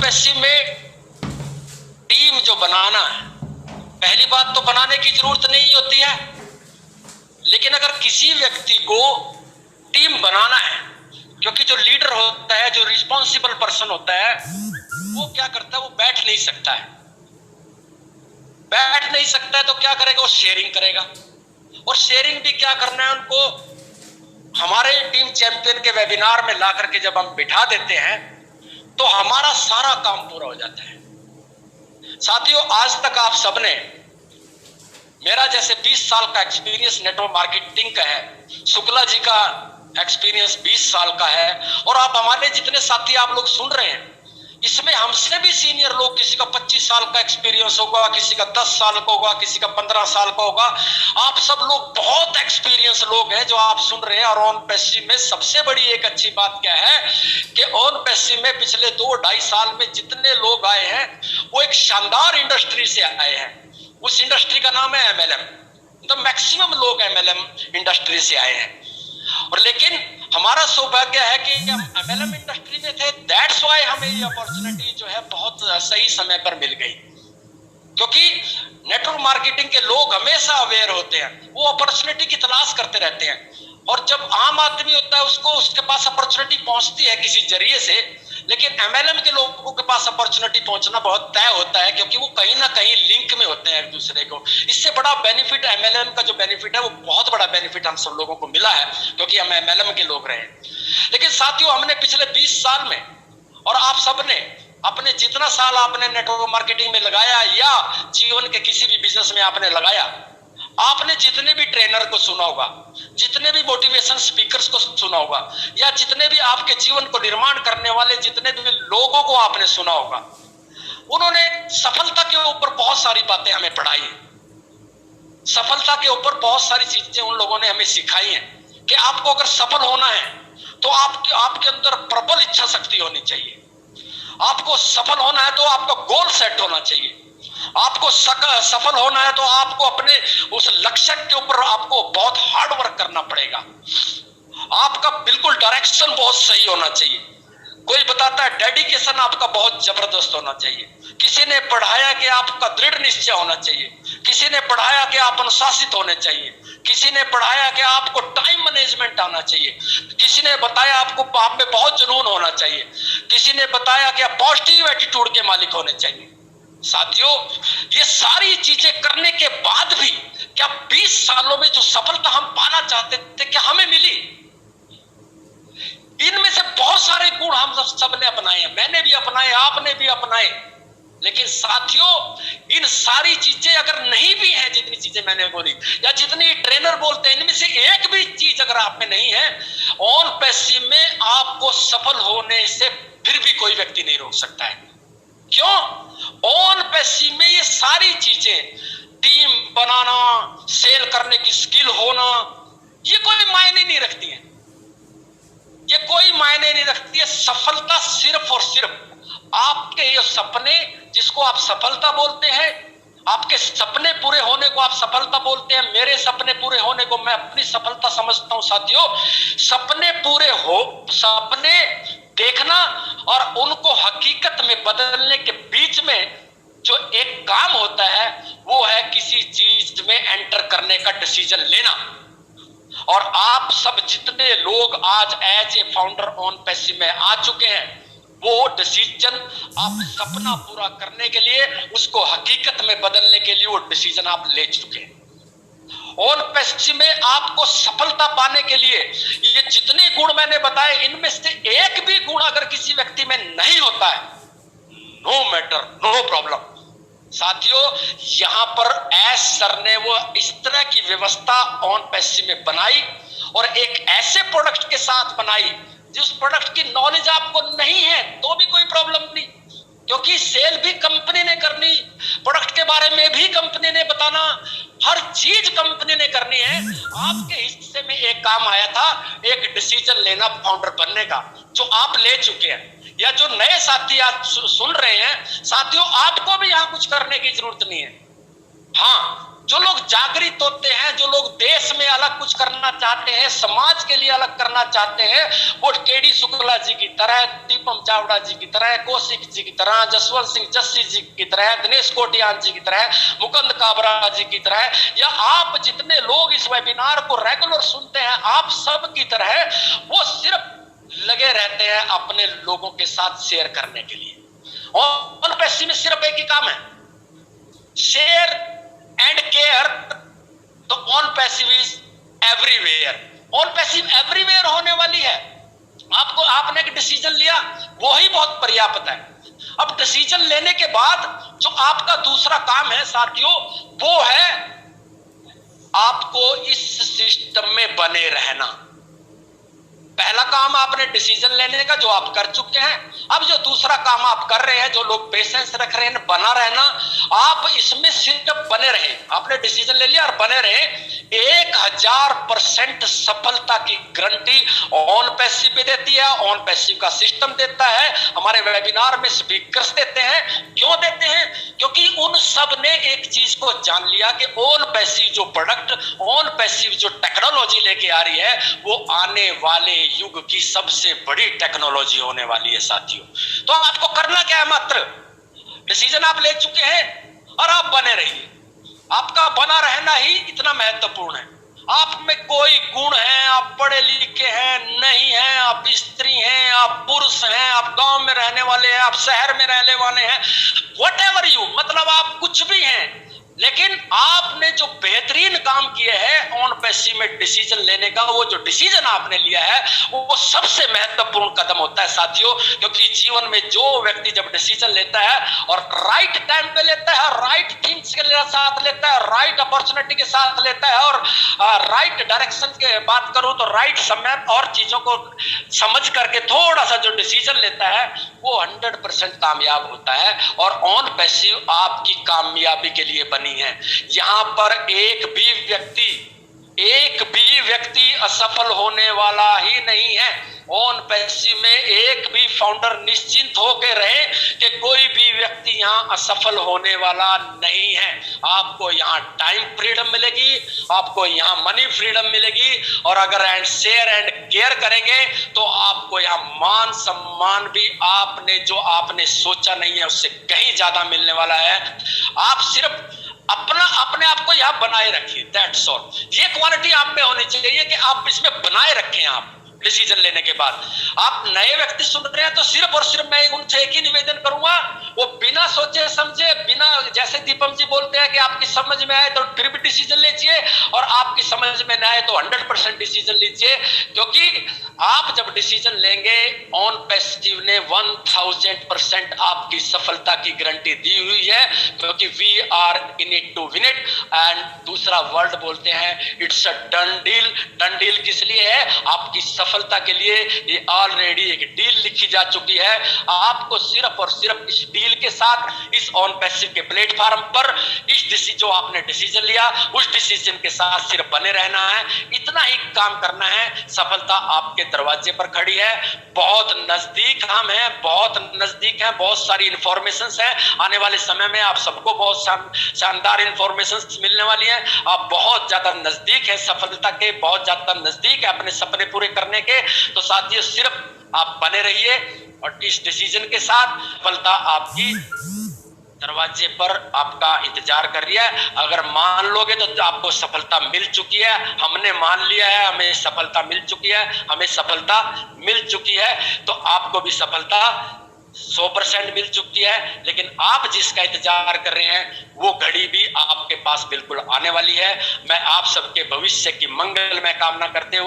ओनपैसिव में टीम जो बनाना है, पहली बात तो बनाने की जरूरत नहीं होती है, लेकिन अगर किसी व्यक्ति को टीम बनाना है, क्योंकि जो लीडर होता है, जो रिस्पॉन्सिबल पर्सन होता है, वो क्या करता है, वो बैठ नहीं सकता है। बैठ नहीं सकता है तो क्या करेगा, वो शेयरिंग करेगा। और शेयरिंग भी क्या करना है उनको, हमारे टीम चैंपियन के वेबिनार में ला करके जब हम बिठा देते हैं तो हमारा सारा काम पूरा हो जाता है। साथियों, आज तक आप सबने, मेरा जैसे 20 साल का एक्सपीरियंस नेटवर्क मार्केटिंग का है, शुक्ला जी का एक्सपीरियंस 20 साल का है, और आप हमारे जितने साथी आप लोग सुन रहे हैं, इसमें हमसे भी सीनियर लोग, किसी का 25 साल का एक्सपीरियंस होगा, किसी का 10 साल का होगा, किसी का 15 साल का होगा। आप सब लोग बहुत एक्सपीरियंस लोग हैं जो आप सुन रहे हैं। और ओनपैसिव में सबसे बड़ी एक अच्छी बात क्या है कि ओनपैसिव में पिछले 2-2.5 साल में जितने लोग आए हैं वो एक शानदार इंडस्ट्री से आए हैं। उस इंडस्ट्री का नाम है MLM। तो मैक्सिमम लोग MLM इंडस्ट्री से आए हैं। और लेकिन हमारा सौभाग्य है कि हम MLM इंडस्ट्री में थे, दैट्स व्हाई हमें ये अपॉर्चुनिटी जो है बहुत सही समय पर मिल गई। क्योंकि नेटवर्क मार्केटिंग के लोग हमेशा अवेयर होते हैं, वो अपॉर्चुनिटी की तलाश करते रहते हैं। और जब आम आदमी होता है उसको उसके पास अपॉर्चुनिटी पहुंचती है किसी जरिए से, लेकिन MLM के लोगों के पास अपॉर्चुनिटी पहुंचना बहुत तय होता है, क्योंकि वो कहीं ना कहीं लिंक में होते हैं एक दूसरे को। इससे बड़ा बेनिफिट MLM का जो बेनिफिट है वो बहुत बड़ा बेनिफिट हम सब लोगों को मिला है, क्योंकि हम MLM के लोग रहे। लेकिन साथियों, हमने पिछले 20 साल में, और आप सबने अपने जितना साल आपने नेटवर्क मार्केटिंग में लगाया या जीवन के किसी भी बिजनेस में आपने लगाया, आपने जितने भी ट्रेनर को सुना होगा, जितने भी मोटिवेशन स्पीकर्स को सुना होगा, या जितने भी आपके जीवन को निर्माण करने वाले जितने भी लोगों को आपने सुना होगा, उन्होंने सफलता के ऊपर बहुत सारी बातें हमें पढ़ाई हैं। सफलता के ऊपर बहुत सारी चीजें उन लोगों ने हमें सिखाई हैं कि आपको अगर सफल होना है तो आपके अंदर प्रबल इच्छा शक्ति होनी चाहिए। आपको सफल होना है तो आपका गोल सेट होना चाहिए। आपको सफल होना है तो आपको अपने उस लक्ष्य के ऊपर आपको बहुत हार्ड वर्क करना पड़ेगा। आपका बिल्कुल डायरेक्शन बहुत सही होना चाहिए। कोई बताता है डेडिकेशन आपका बहुत जबरदस्त होना चाहिए। किसी ने पढ़ाया कि आपका दृढ़ निश्चय होना चाहिए। किसी ने पढ़ाया कि आप अनुशासित होने चाहिए। किसी ने पढ़ाया कि आपको टाइम मैनेजमेंट आना चाहिए। किसी ने बताया आपको आप में बहुत जुनून होना चाहिए। किसी ने बताया कि आप पॉजिटिव एटीट्यूड के मालिक होने चाहिए। साथियों, ये सारी चीजें करने के बाद भी क्या 20 सालों में जो सफलता हम पाना चाहते थे क्या हमें मिली? इनमें से बहुत सारे गुण हम सबने अपनाए हैं, मैंने भी अपनाए, आपने भी अपनाए। लेकिन साथियों, इन सारी चीजें अगर नहीं भी हैं, जितनी चीजें मैंने बोली या जितनी ट्रेनर बोलते हैं, इनमें से एक भी चीज अगर आप में नहीं है, ओनपैसिव में आपको सफल होने से फिर भी कोई व्यक्ति नहीं रोक सकता है। क्यों? ओनपैसिव में ये सारी चीजें, टीम बनाना, सेल करने की स्किल होना, ये कोई मायने नहीं रखती है। ये कोई मायने नहीं रखती है। सफलता सिर्फ और सिर्फ आपके ये सपने, जिसको आप सफलता बोलते हैं, आपके सपने पूरे होने को आप सफलता बोलते हैं। मेरे सपने पूरे होने को मैं अपनी सफलता समझता हूं। साथियों, सपने पूरे हो, सपने देखना और उनको हकीकत में बदलने के बीच में जो एक काम होता है वो है किसी चीज में एंटर करने का डिसीजन लेना। और आप सब जितने लोग आज एज ए फाउंडर ओनपैसिव में आ चुके हैं, वो डिसीजन आप सपना पूरा करने के लिए, उसको हकीकत में बदलने के लिए वो डिसीजन आप ले चुके हैं। ओनपैसिव में आपको सफलता पाने के लिए ये जितने गुण मैंने बताए, इनमें से एक भी गुण अगर किसी व्यक्ति में नहीं होता है, नो मैटर, नो प्रॉब्लम। साथियों, यहां पर एस सर ने वो इस तरह की व्यवस्था ओनपैसिव में बनाई और एक ऐसे प्रोडक्ट के साथ बनाई जिस प्रोडक्ट की नॉलेज आपको नहीं है तो भी कोई प्रॉब्लम नहीं, क्योंकि सेल भी कंपनी ने करनी, प्रोडक्ट के बारे में भी कंपनी ने बताना, हर चीज कंपनी ने करनी है। आपके हिस्से में एक काम आया था, एक डिसीजन लेना फाउंडर बनने का, जो आप ले चुके हैं। या जो नए साथी आज सुन रहे हैं, साथियों, आपको भी यहां कुछ करने की जरूरत नहीं है। हाँ, जो लोग जागृत होते हैं, जो लोग देश में अलग कुछ करना चाहते हैं, समाज के लिए अलग करना चाहते हैं, वो केडी शुक्ला जी की तरह, दीपम चावड़ा जी की तरह, कौशिक जी की तरह, जसवंत सिंह जस्सी जी की तरह, दिनेश कोटियान जी की तरह, मुकुंद काबरा जी की तरह, या आप जितने लोग इस वेबिनार को रेगुलर सुनते हैं, आप सब की तरह वो सिर्फ लगे रहते हैं अपने लोगों के साथ शेयर करने के लिए। ऑन पैसिव में सिर्फ एक ही काम है, शेयर एंड केयर। तो on passive is everywhere. On passive everywhere होने वाली है। आपने एक डिसीजन लिया, वो ही बहुत पर्याप्त है। अब डिसीजन लेने के बाद जो आपका दूसरा काम है साथियों, वो है आपको इस सिस्टम में बने रहना। पहला काम आपने डिसीजन लेने का, जो आप कर चुके हैं। अब जो दूसरा काम आप कर रहे हैं, जो लोग पेशेंस रख रहे हैं, बना रहना। आप इसमें सिर्फ बने रहे। आपने डिसीजन ले लिया और बने रहे। 1000% सफलता की गारंटी ऑन पैसिव भी देती है, ऑन पैसिव का सिस्टम देता है, हमारे वेबिनार में स्पीकर्स देते हैं। क्यों देते हैं? क्योंकि उन सब ने एक चीज को जान लिया कि ऑन पैसिव जो प्रोडक्ट, ऑन पैसिव जो टेक्नोलॉजी लेके आ रही है, वो आने वाले युग की सबसे बड़ी टेक्नोलॉजी होने वाली है साथियों। तो आपको करना क्या है? मात्र डिसीजन आप ले चुके हैं और आप बने रहिए। आपका बना रहना ही इतना महत्वपूर्ण है। आप में कोई गुण है, आप पढ़े लिखे हैं नहीं हैं, आप स्त्री हैं, आप पुरुष हैं, आप गांव में रहने वाले हैं, आप शहर में रहने वाले हैं, व्हाटएवर यू, मतलब आप कुछ भी हैं, लेकिन आपने जो बेहतरीन काम किए हैं ऑन पैसिव में डिसीजन लेने का, वो जो डिसीजन आपने लिया है, वो सबसे महत्वपूर्ण कदम होता है साथियों। क्योंकि जीवन में जो व्यक्ति जब डिसीजन लेता है और राइट टाइम पे लेता है, राइट थिंग्स के साथ लेता है, राइट अपॉर्चुनिटी के साथ लेता है, और राइट डायरेक्शन के बात करूं तो राइट समय और चीजों को समझ करके थोड़ा सा जो डिसीजन लेता है, वो 100% कामयाब होता है। और ऑन पैसिव आपकी कामयाबी के लिए बनी है। यहां पर एक भी व्यक्ति असफल होने वाला ही नहीं है। ऑन पैसिव में एक भी फाउंडर निश्चिंत होकर रहे कि कोई भी व्यक्ति यहां असफल होने वाला नहीं है। आपको यहां टाइम फ्रीडम मिलेगी, आपको यहां मनी फ्रीडम मिलेगी, और अगर एंड शेयर एंड केयर करेंगे तो आपको यहां मान सम्मान भी आपने सोचा नहीं है उससे कहीं ज्यादा मिलने वाला है। आप सिर्फ अपने आप को यहां बनाए रखिए, दैट्स ऑल। ये क्वालिटी आप में होनी चाहिए कि आप इसमें बनाए रखें। आप डिसीजन लेने के बाद, आप नए व्यक्ति सुन रहे हैं तो सिर्फ और सिर्फ मैं उनसे एक ही निवेदन करूंगा, वो बिना सोचे समझे, बिना, जैसे दीपम जी बोलते हैं कि आपकी समझ में आए तो ट्रिप डिसीजन लीजिए, और आपकी समझ में ना आए तो 100% डिसीजन लीजिए। क्योंकि आप जब डिसीजन लेंगे, ऑन पैसिव ने 1000% आपकी सफलता की गारंटी दी हुई है। क्योंकि we are in it to win it, and दूसरा वर्ड बोलते हैं it's a done deal. Done deal किस लिए है? आपकी सफलता के लिए ये ऑलरेडी एक डील लिखी जा चुकी है। आपको सिर्फ और सिर्फ इस डील के साथ, इस ऑन पैसिव के प्लेटफॉर्म पर, जो आपने डिसीजन लिया, उस डिसीजन के साथ सिर्फ बने रहना है। इतना ही काम करना है, सफलता आपके दरवाजे पर खड़ी है। बहुत नजदीक हम हैं, बहुत नजदीक हैं, बहुत सारी इंफॉर्मेशन है। आने वाले समय में आप सबको बहुत शानदार इंफॉर्मेशन मिलने वाली है। आप बहुत ज्यादा नजदीक है सफलता के, बहुत ज्यादा नजदीक है अपने सपने पूरे करने के। तो साथियों, सिर्फ आप बने रहिए और इस डिसीजन के साथ सफलता आपकी दरवाजे पर आपका इंतजार कर रही है। अगर मान लोगे तो आपको सफलता मिल चुकी है। हमने मान लिया है, हमें सफलता मिल चुकी है, हमें सफलता मिल चुकी है। तो आपको भी सफलता 100% मिल चुकी है। लेकिन आप जिसका इंतजार कर रहे हैं, वो घड़ी भी आपके पास बिल्कुल आने वाली है। मैं आप सबके भविष्य की मंगल में कामना करते हुए